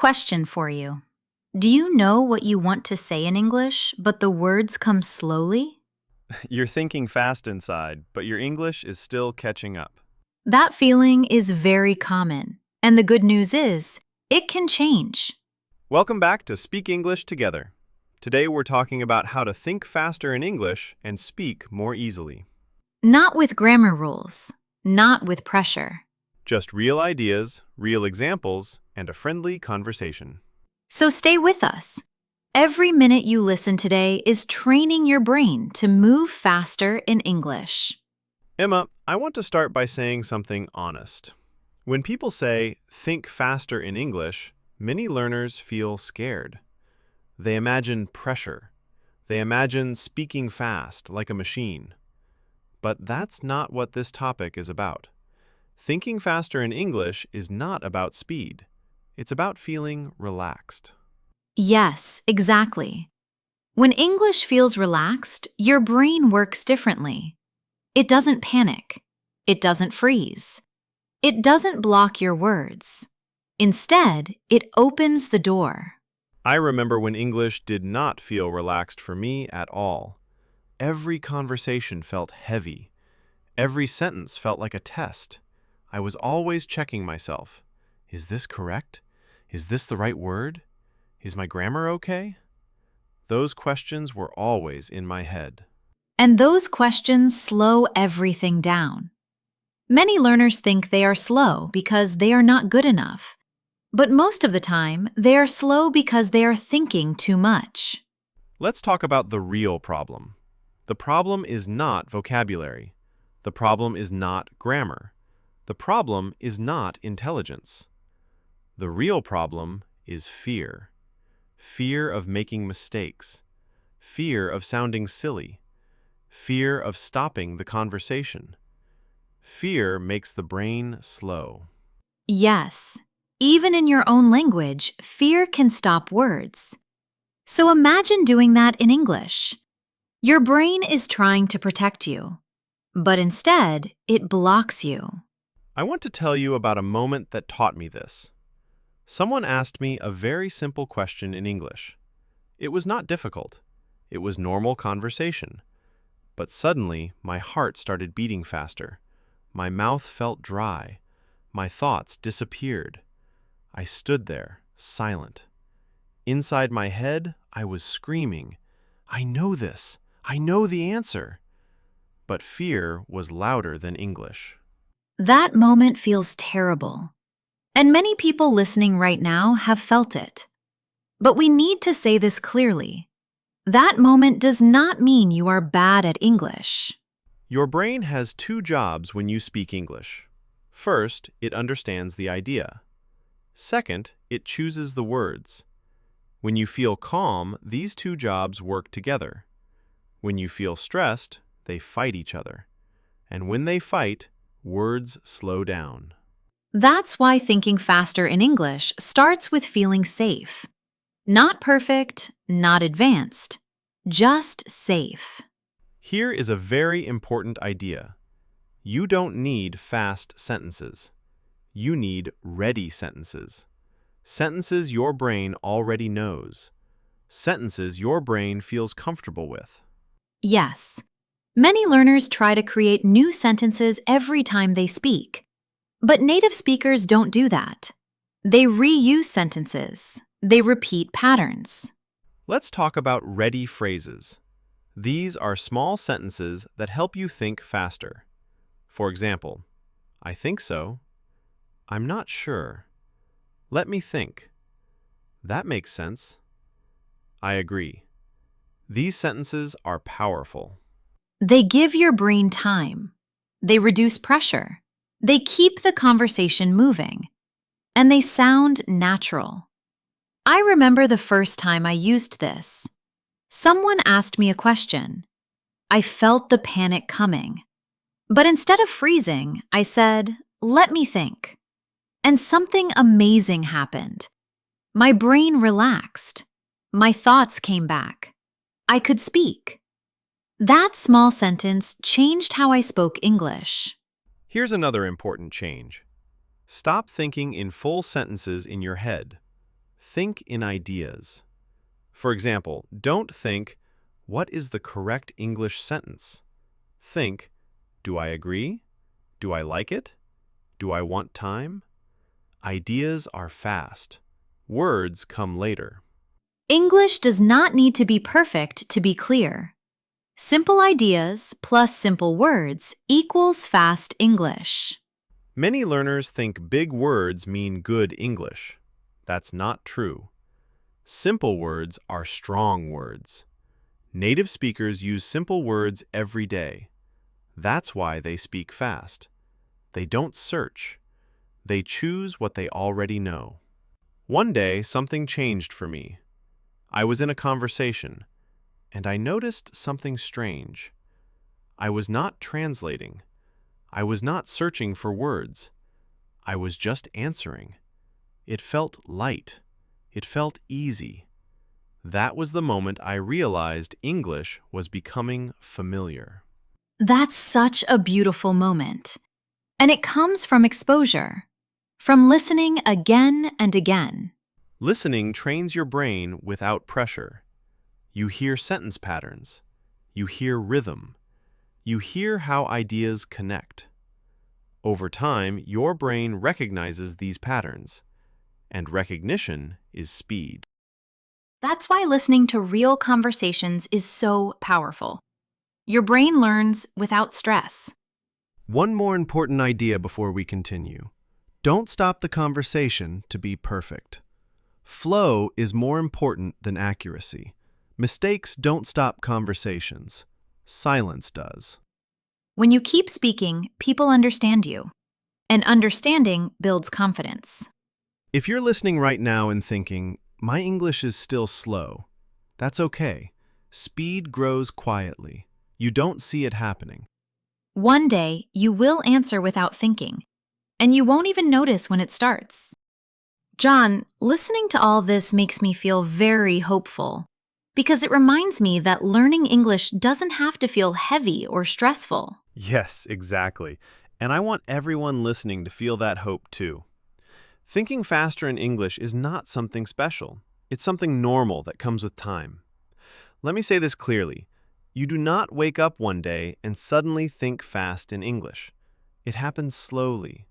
question for you. Do you know what you want to say in English, but the words come slowly? You're thinking fast inside, but your English is still catching up. That feeling is very common. And the good news is, it can change. Welcome back to Speak English Together. Today we're talking about how to think faster in English and speak more easily. Not with grammar rules, not with pressure. Just real ideas, real examples, and a friendly conversation. So stay with us. Every minute you listen today is training your brain to move faster in English. Emma, I want to start by saying something honest. When people say, think faster in English, many learners feel scared. They imagine pressure. They imagine speaking fast, like a machine. But that's not what this topic is about. Thinking faster in English is not about speed. It's about feeling relaxed. Yes, exactly. When English feels relaxed, your brain works differently. It doesn't panic. It doesn't freeze. It doesn't block your words. Instead, it opens the door. I remember when English did not feel relaxed for me at all. Every conversation felt heavy. Every sentence felt like a test. I was always checking myself. Is this correct? Is this the right word? Is my grammar okay? Those questions were always in my head. And those questions slow everything down. Many learners think they are slow because they are not good enough. But most of the time, they are slow because they are thinking too much. Let's talk about the real problem. The problem is not vocabulary. The problem is not grammar. The problem is not intelligence. The real problem is fear. Fear of making mistakes. Fear of sounding silly. Fear of stopping the conversation. Fear makes the brain slow. Yes, even in your own language, fear can stop words. So imagine doing that in English. Your brain is trying to protect you, but instead, it blocks you. I want to tell you about a moment that taught me this. Someone asked me a very simple question in English. It was not difficult. It was normal conversation. But suddenly, my heart started beating faster. My mouth felt dry. My thoughts disappeared. I stood there, silent. Inside my head, I was screaming, I know this. I know the answer. But fear was louder than English. That moment feels terrible. And many people listening right now have felt it. But we need to say this clearly. That moment does not mean you are bad at English. Your brain has two jobs when you speak English. First, it understands the idea. Second, it chooses the words. When you feel calm, these two jobs work together. When you feel stressed, they fight each other. And when they fight, words slow down. That's why thinking faster in English starts with feeling safe. Not perfect, not advanced, just safe. Here is a very important idea. You don't need fast sentences. You need ready sentences. Sentences your brain already knows. Sentences your brain feels comfortable with. Yes, many learners try to create new sentences every time they speak. But native speakers don't do that. They reuse sentences. They repeat patterns. Let's talk about ready phrases. These are small sentences that help you think faster. For example, I think so. I'm not sure. Let me think. That makes sense. I agree. These sentences are powerful. They give your brain time. They reduce pressure. They keep the conversation moving. And they sound natural. I remember the first time I used this. Someone asked me a question. I felt the panic coming. But instead of freezing, I said, "Let me think." And something amazing happened. My brain relaxed. My thoughts came back. I could speak. That small sentence changed how I spoke English. Here's another important change. Stop thinking in full sentences in your head. think in ideas. For example, don't think, what is the correct English sentence? Think, do I agree? Do I like it? Do I want time? Ideas are fast. Words come later. English does not need to be perfect to be clear. Simple ideas plus simple words equals fast English. Many learners think big words mean good English. That's not true. Simple words are strong words. Native speakers use simple words every day. That's why they speak fast. They don't search. They choose what they already know. One day, something changed for me. I was in a conversation, and I noticed something strange. I was not translating. I was not searching for words. I was just answering. It felt light. It felt easy. That was the moment I realized English was becoming familiar. That's such a beautiful moment. And it comes from exposure, from listening again and again. Listening trains your brain without pressure. You hear sentence patterns. You hear rhythm. You hear how ideas connect. Over time, your brain recognizes these patterns, and recognition is speed. That's why listening to real conversations is so powerful. Your brain learns without stress. One more important idea before we continue. Don't stop the conversation to be perfect. Flow is more important than accuracy. Mistakes don't stop conversations. Silence does. When you keep speaking, people understand you. And understanding builds confidence. If you're listening right now and thinking, my English is still slow, that's okay. Speed grows quietly. You don't see it happening. One day, you will answer without thinking, and you won't even notice when it starts. John, listening to all this makes me feel very hopeful because it reminds me that learning English doesn't have to feel heavy or stressful. Yes, exactly. And I want everyone listening to feel that hope too. Thinking faster in English is not something special. It's something normal that comes with time. Let me say this clearly. You do not wake up one day and suddenly think fast in English. It happens slowly,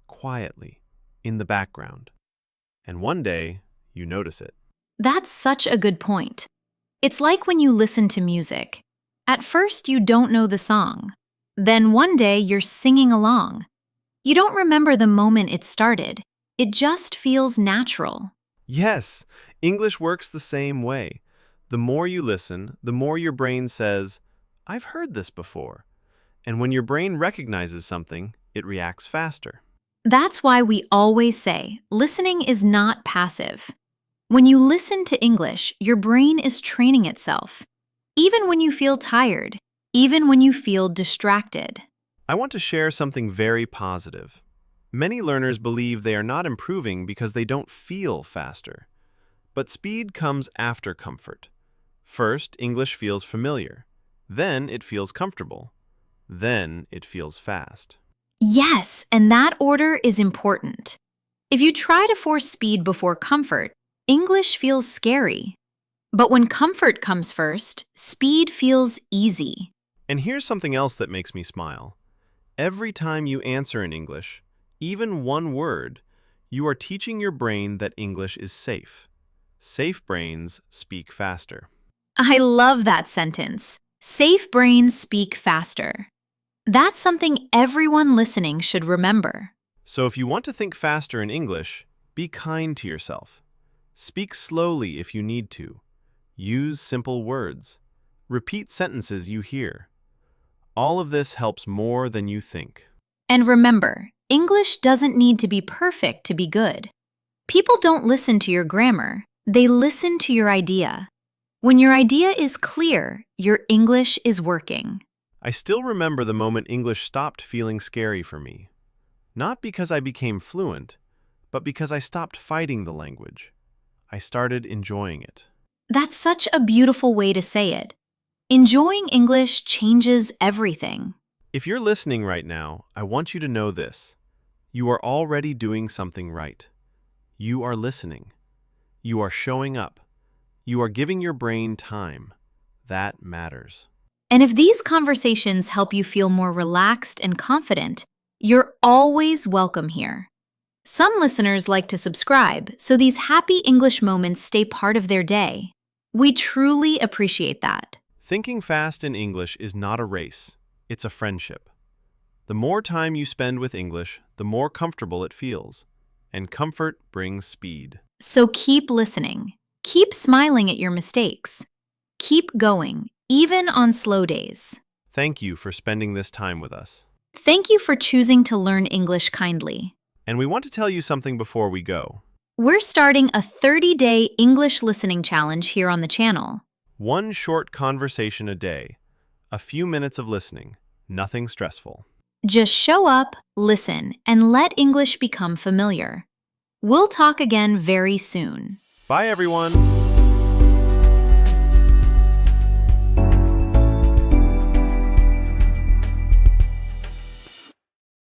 quietly, in the background. And one day, you notice it. That's such a good point. It's like when you listen to music. At first, you don't know the song. Then one day, you're singing along. You don't remember the moment it started. It just feels natural. Yes, English works the same way. The more you listen, the more your brain says, I've heard this before. And when your brain recognizes something, it reacts faster. That's why we always say listening is not passive. When you listen to English, your brain is training itself. Even when you feel tired, even when you feel distracted. I want to share something very positive. Many learners believe they are not improving because they don't feel faster. But speed comes after comfort. First, English feels familiar. Then it feels comfortable. Then it feels fast. Yes, and that order is important. If you try to force speed before comfort, English feels scary. But when comfort comes first, speed feels easy. And here's something else that makes me smile. Every time you answer in English, even one word, you are teaching your brain that English is safe. Safe brains speak faster. I love that sentence. Safe brains speak faster. That's something everyone listening should remember. So if you want to think faster in English, be kind to yourself. Speak slowly if you need to. Use simple words. Repeat sentences you hear. All of this helps more than you think. And remember, English doesn't need to be perfect to be good. People don't listen to your grammar, they listen to your idea. When your idea is clear, your English is working. I still remember the moment English stopped feeling scary for me. Not because I became fluent, but because I stopped fighting the language. I started enjoying it. That's such a beautiful way to say it. Enjoying English changes everything. If you're listening right now, I want you to know this. You are already doing something right. You are listening. You are showing up. You are giving your brain time. That matters. And if these conversations help you feel more relaxed and confident, you're always welcome here. Some listeners like to subscribe, so these happy English moments stay part of their day. We truly appreciate that. Thinking fast in English is not a race. It's a friendship. The more time you spend with English, the more comfortable it feels. And comfort brings speed. So keep listening. Keep smiling at your mistakes. Keep going, even on slow days. Thank you for spending this time with us. Thank you for choosing to learn English kindly. And we want to tell you something before we go. We're starting a 30-day English listening challenge here on the channel. One short conversation a day. A few minutes of listening. Nothing stressful. Just show up, listen, and let English become familiar. We'll talk again very soon. Bye, everyone.